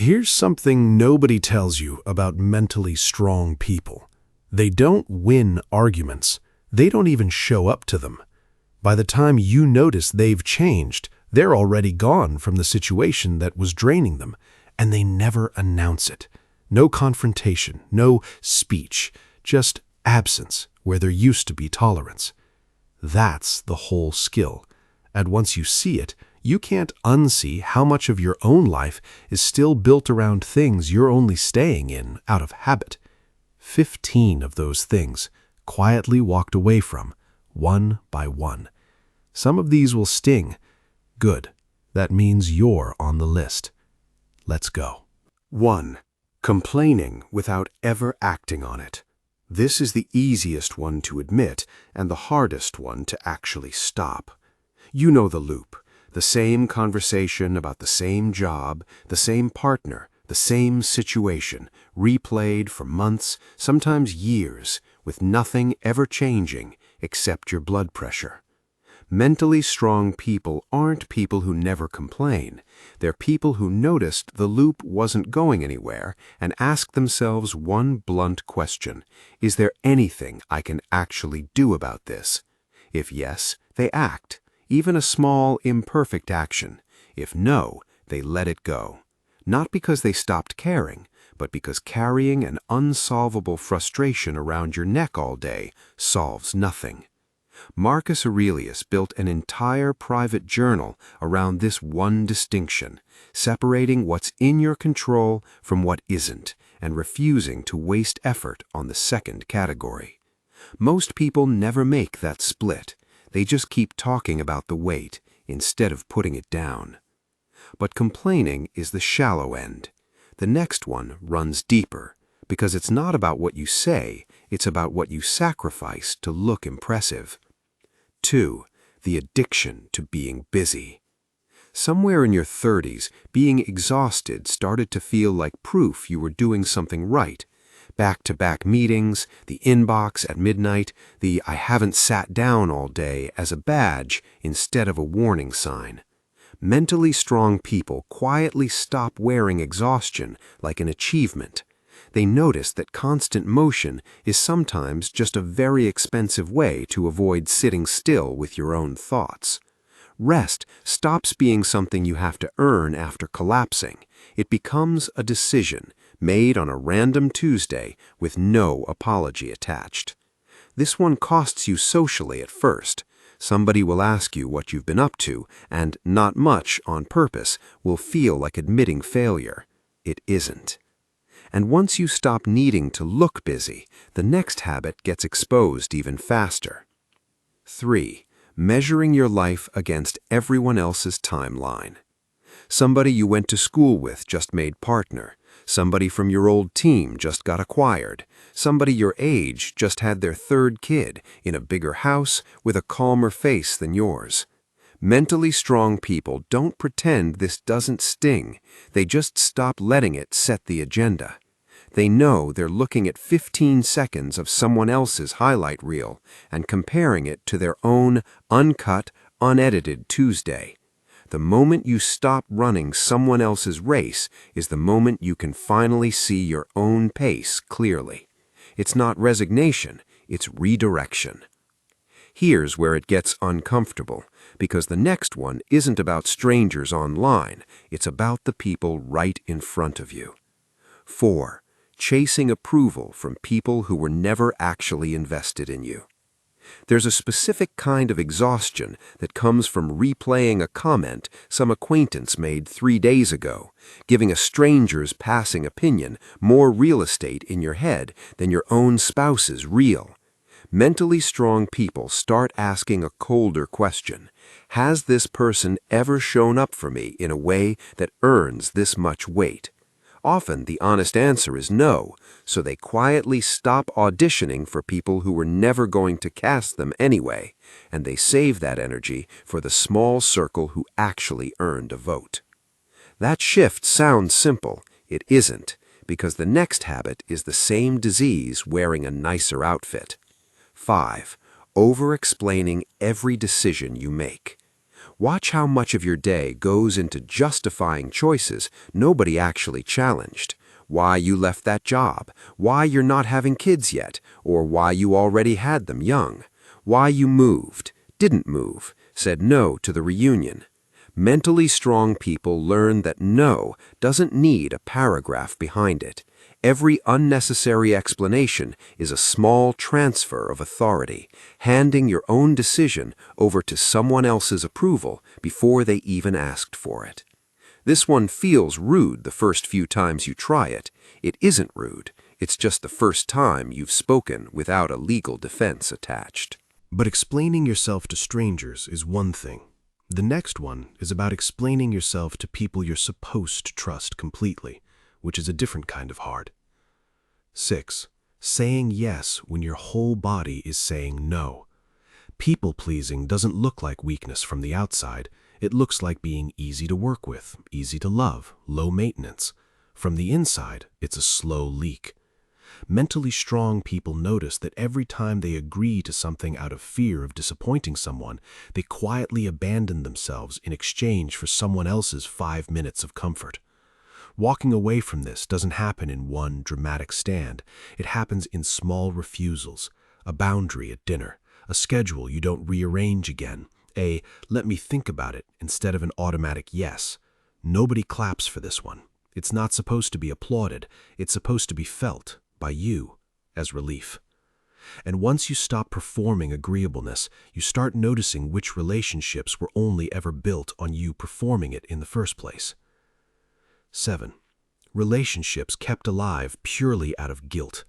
Here's something nobody tells you about mentally strong people. They don't win arguments. They don't even show up to them. By the time you notice they've changed, they're already gone from the situation that was draining them, and they never announce it. No confrontation, no speech, just absence where there used to be tolerance. That's the whole skill. And once you see it, you can't unsee how much of your own life is still built around things you're only staying in out of habit. 15 of those things quietly walked away from, one by one. Some of these will sting. Good. That means you're on the list. Let's go. 1. Complaining without ever acting on it. This is the easiest one to admit and the hardest one to actually stop. You know the loop. The same conversation about the same job, the same partner, the same situation, replayed for months, sometimes years, with nothing ever changing except your blood pressure. Mentally strong people aren't people who never complain. They're people who noticed the loop wasn't going anywhere and asked themselves one blunt question: is there anything I can actually do about this? If yes, they act. Even a small, imperfect action. If no, they let it go. Not because they stopped caring, but because carrying an unsolvable frustration around your neck all day solves nothing. Marcus Aurelius built an entire private journal around this one distinction, separating what's in your control from what isn't, and refusing to waste effort on the second category. Most people never make that split. They just keep talking about the weight instead of putting it down. But complaining is the shallow end. The next one runs deeper, because it's not about what you say, it's about what you sacrifice to look impressive. 2. The addiction to being busy. Somewhere in your 30s, being exhausted started to feel like proof you were doing something right. Back-to-back meetings, the inbox at midnight, the "I haven't sat down all day" as a badge instead of a warning sign. Mentally strong people quietly stop wearing exhaustion like an achievement. They notice that constant motion is sometimes just a very expensive way to avoid sitting still with your own thoughts. Rest stops being something you have to earn after collapsing. It becomes a decision made on a random Tuesday with no apology attached. This one costs you socially at first. Somebody will ask you what you've been up to, and not much on purpose will feel like admitting failure. It isn't. And once you stop needing to look busy, the next habit gets exposed even faster. 3. Measuring your life against everyone else's timeline. Somebody you went to school with just made partner. Somebody from your old team just got acquired. Somebody your age just had their third kid in a bigger house with a calmer face than yours. Mentally strong people don't pretend this doesn't sting. They just stop letting it set the agenda. They know they're looking at 15 seconds of someone else's highlight reel and comparing it to their own uncut, unedited Tuesday. The moment you stop running someone else's race is the moment you can finally see your own pace clearly. It's not resignation, it's redirection. Here's where it gets uncomfortable, because the next one isn't about strangers online, it's about the people right in front of you. 4. Chasing approval from people who were never actually invested in you. There's a specific kind of exhaustion that comes from replaying a comment some acquaintance made 3 days ago, giving a stranger's passing opinion more real estate in your head than your own spouse's real. Mentally strong people start asking a colder question. Has this person ever shown up for me in a way that earns this much weight? Often the honest answer is no, so they quietly stop auditioning for people who were never going to cast them anyway, and they save that energy for the small circle who actually earned a vote. That shift sounds simple. It isn't, because the next habit is the same disease wearing a nicer outfit. 5. Overexplaining every decision you make. Watch how much of your day goes into justifying choices nobody actually challenged. Why you left that job, why you're not having kids yet, or why you already had them young, why you moved, didn't move, said no to the reunion. Mentally strong people learn that no doesn't need a paragraph behind it. Every unnecessary explanation is a small transfer of authority, handing your own decision over to someone else's approval before they even asked for it. This one feels rude the first few times you try it. It isn't rude. It's just the first time you've spoken without a legal defense attached. But explaining yourself to strangers is one thing. The next one is about explaining yourself to people you're supposed to trust completely, which is a different kind of hard. 6. Saying yes when your whole body is saying no. People-pleasing doesn't look like weakness from the outside. It looks like being easy to work with, easy to love, low maintenance. From the inside, it's a slow leak. Mentally strong people notice that every time they agree to something out of fear of disappointing someone, they quietly abandon themselves in exchange for someone else's 5 minutes of comfort. Walking away from this doesn't happen in one dramatic stand. It happens in small refusals, a boundary at dinner, a schedule you don't rearrange again, let me think about it instead of an automatic yes. Nobody claps for this one. It's not supposed to be applauded. It's supposed to be felt by you as relief. And once you stop performing agreeableness, you start noticing which relationships were only ever built on you performing it in the first place. 7. Relationships kept alive purely out of guilt.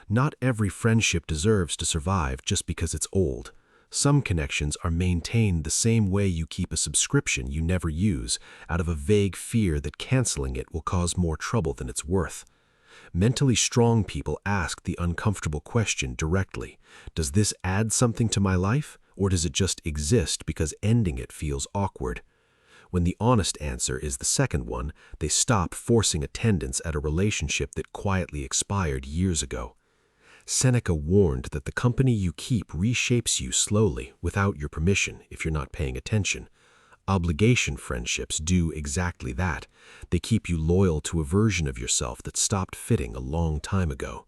Not every friendship deserves to survive just because it's old. Some connections are maintained the same way you keep a subscription you never use, out of a vague fear that canceling it will cause more trouble than it's worth. Mentally strong people ask the uncomfortable question directly: does this add something to my life, or does it just exist because ending it feels awkward? When the honest answer is the second one, they stop forcing attendance at a relationship that quietly expired years ago. Seneca warned that the company you keep reshapes you slowly, without your permission, if you're not paying attention. Obligation friendships do exactly that. They keep you loyal to a version of yourself that stopped fitting a long time ago.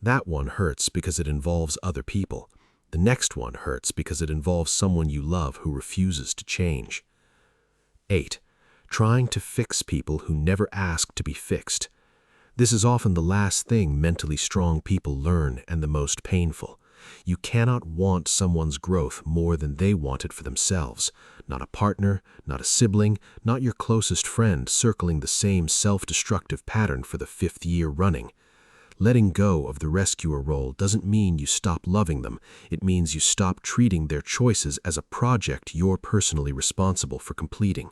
That one hurts because it involves other people. The next one hurts because it involves someone you love who refuses to change. 8. Trying to fix people who never ask to be fixed. This is often the last thing mentally strong people learn, and the most painful. You cannot want someone's growth more than they want it for themselves. Not a partner, not a sibling, not your closest friend circling the same self-destructive pattern for the 5th year running. Letting go of the rescuer role doesn't mean you stop loving them. It means you stop treating their choices as a project you're personally responsible for completing.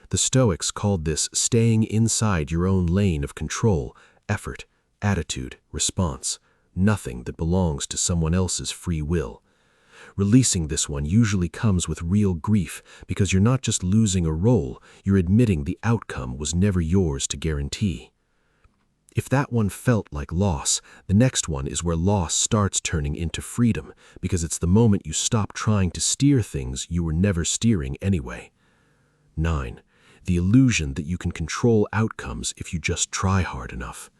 The Stoics called this staying inside your own lane of control, effort, attitude, response, nothing that belongs to someone else's free will. Releasing this one usually comes with real grief, because you're not just losing a role, you're admitting the outcome was never yours to guarantee. If that one felt like loss, the next one is where loss starts turning into freedom, because it's the moment you stop trying to steer things you were never steering anyway. 9. The illusion that you can control outcomes if you just try hard enough.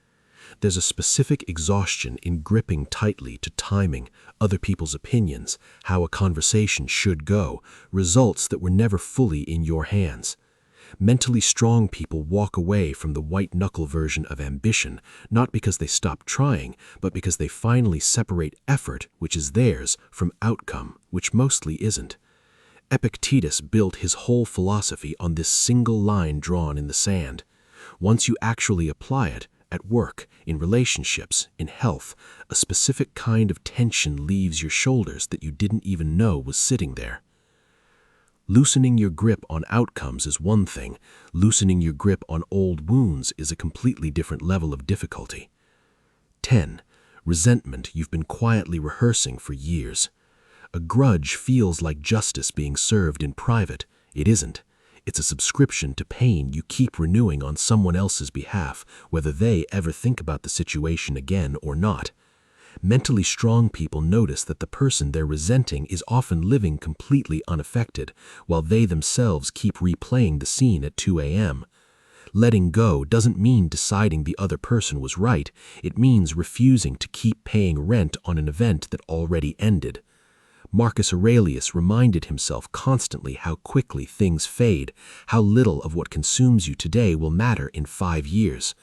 There's a specific exhaustion in gripping tightly to timing, other people's opinions, how a conversation should go, results that were never fully in your hands. Mentally strong people walk away from the white-knuckle version of ambition, not because they stop trying, but because they finally separate effort, which is theirs, from outcome, which mostly isn't. Epictetus built his whole philosophy on this single line drawn in the sand. Once you actually apply it, at work, in relationships, in health, a specific kind of tension leaves your shoulders that you didn't even know was sitting there. Loosening your grip on outcomes is one thing. Loosening your grip on old wounds is a completely different level of difficulty. 10. Resentment you've been quietly rehearsing for years. A grudge feels like justice being served in private. It isn't. It's a subscription to pain you keep renewing on someone else's behalf, whether they ever think about the situation again or not. Mentally strong people notice that the person they're resenting is often living completely unaffected, while they themselves keep replaying the scene at 2 a.m. Letting go doesn't mean deciding the other person was right, it means refusing to keep paying rent on an event that already ended. Marcus Aurelius reminded himself constantly how quickly things fade, how little of what consumes you today will matter in 5 years.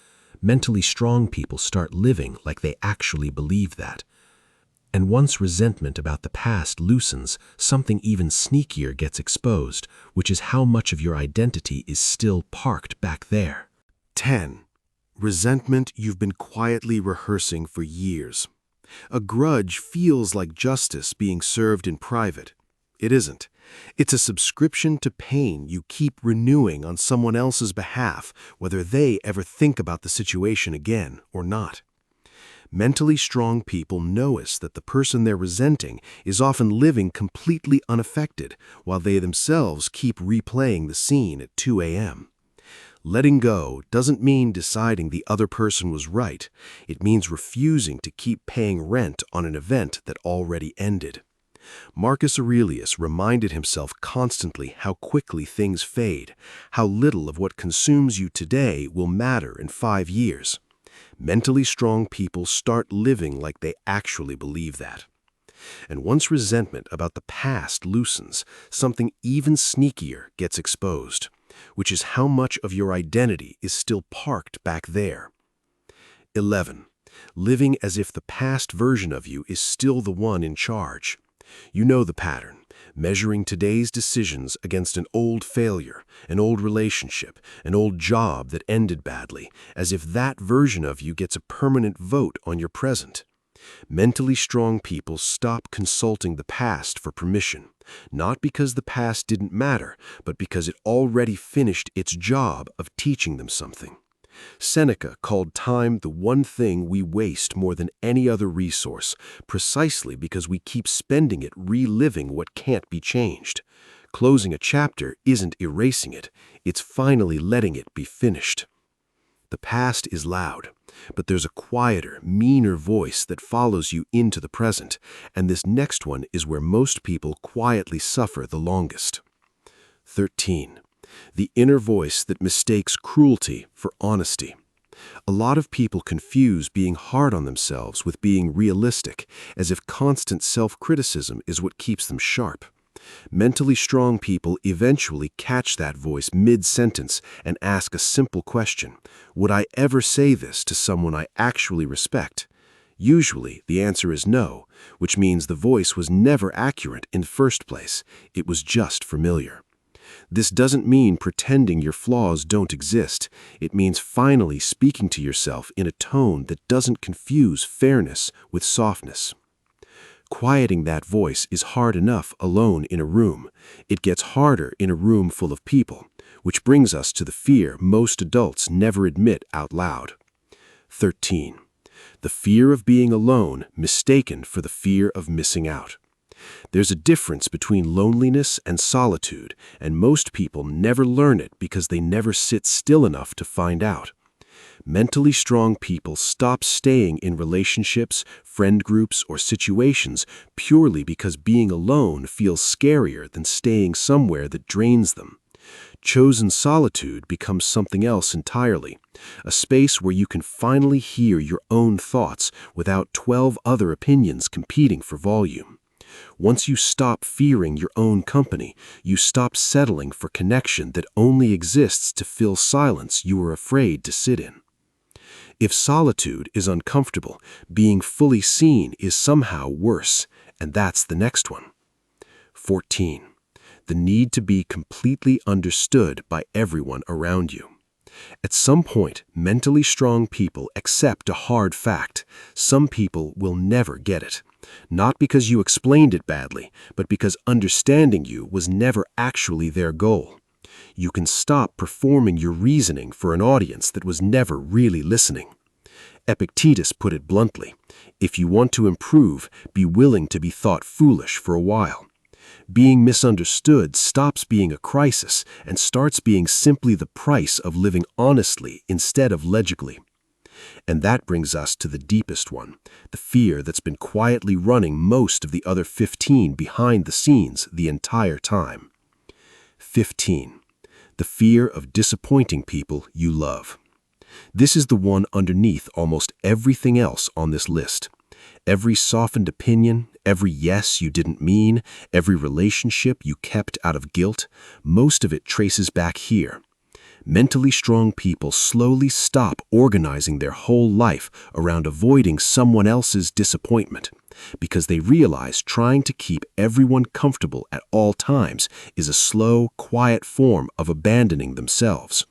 Mentally strong people start living like they actually believe that. And once resentment about the past loosens, something even sneakier gets exposed, which is how much of your identity is still parked back there. 10. Resentment you've been quietly rehearsing for years. A grudge feels like justice being served in private. It isn't. It's a subscription to pain you keep renewing on someone else's behalf, whether they ever think about the situation again or not. Mentally strong people notice that the person they're resenting is often living completely unaffected, while they themselves keep replaying the scene at 2 a.m. Letting go doesn't mean deciding the other person was right. It means refusing to keep paying rent on an event that already ended. Marcus Aurelius reminded himself constantly how quickly things fade, how little of what consumes you today will matter in 5 years. Mentally strong people start living like they actually believe that. And once resentment about the past loosens, something even sneakier gets exposed, which is how much of your identity is still parked back there. 11. Living as if the past version of you is still the one in charge. You know the pattern, measuring today's decisions against an old failure, an old relationship, an old job that ended badly, as if that version of you gets a permanent vote on your present. Mentally strong people stop consulting the past for permission, not because the past didn't matter, but because it already finished its job of teaching them something. Seneca called time the one thing we waste more than any other resource, precisely because we keep spending it reliving what can't be changed. Closing a chapter isn't erasing it, it's finally letting it be finished. The past is loud, but there's a quieter, meaner voice that follows you into the present, and this next one is where most people quietly suffer the longest. 13. The inner voice that mistakes cruelty for honesty. A lot of people confuse being hard on themselves with being realistic, as if constant self-criticism is what keeps them sharp. Mentally strong people eventually catch that voice mid-sentence and ask a simple question: would I ever say this to someone I actually respect? Usually, the answer is no, which means the voice was never accurate in the first place. It was just familiar. This doesn't mean pretending your flaws don't exist. It means finally speaking to yourself in a tone that doesn't confuse fairness with softness. Quieting that voice is hard enough alone in a room. It gets harder in a room full of people, which brings us to the fear most adults never admit out loud. 13. The fear of being alone mistaken for the fear of missing out. There's a difference between loneliness and solitude, and most people never learn it because they never sit still enough to find out. Mentally strong people stop staying in relationships, friend groups, or situations purely because being alone feels scarier than staying somewhere that drains them. Chosen solitude becomes something else entirely, a space where you can finally hear your own thoughts without 12 other opinions competing for volume. Once you stop fearing your own company, you stop settling for connection that only exists to fill silence you are afraid to sit in. If solitude is uncomfortable, being fully seen is somehow worse, and that's the next one. 14. The need to be completely understood by everyone around you. At some point, mentally strong people accept a hard fact: some people will never get it. Not because you explained it badly, but because understanding you was never actually their goal. You can stop performing your reasoning for an audience that was never really listening. Epictetus put it bluntly: if you want to improve, be willing to be thought foolish for a while. Being misunderstood stops being a crisis and starts being simply the price of living honestly instead of logically. And that brings us to the deepest one, the fear that's been quietly running most of the other 15 behind the scenes the entire time. 15. The fear of disappointing people you love. This is the one underneath almost everything else on this list. Every softened opinion, every yes you didn't mean, every relationship you kept out of guilt, most of it traces back here. Mentally strong people slowly stop organizing their whole life around avoiding someone else's disappointment, because they realize trying to keep everyone comfortable at all times is a slow, quiet form of abandoning themselves.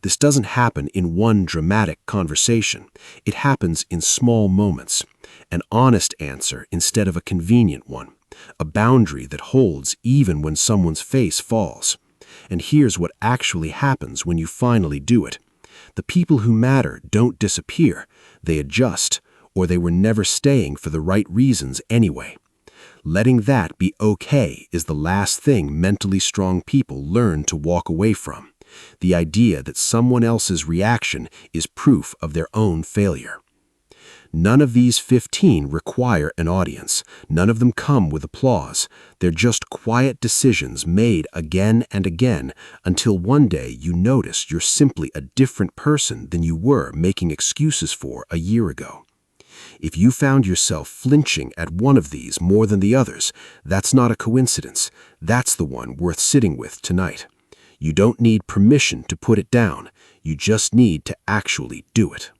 This doesn't happen in one dramatic conversation. It happens in small moments. An honest answer instead of a convenient one. A boundary that holds even when someone's face falls. And here's what actually happens when you finally do it. The people who matter don't disappear. They adjust, or they were never staying for the right reasons anyway. Letting that be okay is the last thing mentally strong people learn to walk away from. The idea that someone else's reaction is proof of their own failure. None of these 15 require an audience. None of them come with applause. They're just quiet decisions made again and again until one day you notice you're simply a different person than you were making excuses for a year ago. If you found yourself flinching at one of these more than the others, that's not a coincidence. That's the one worth sitting with tonight. You don't need permission to put it down. You just need to actually do it.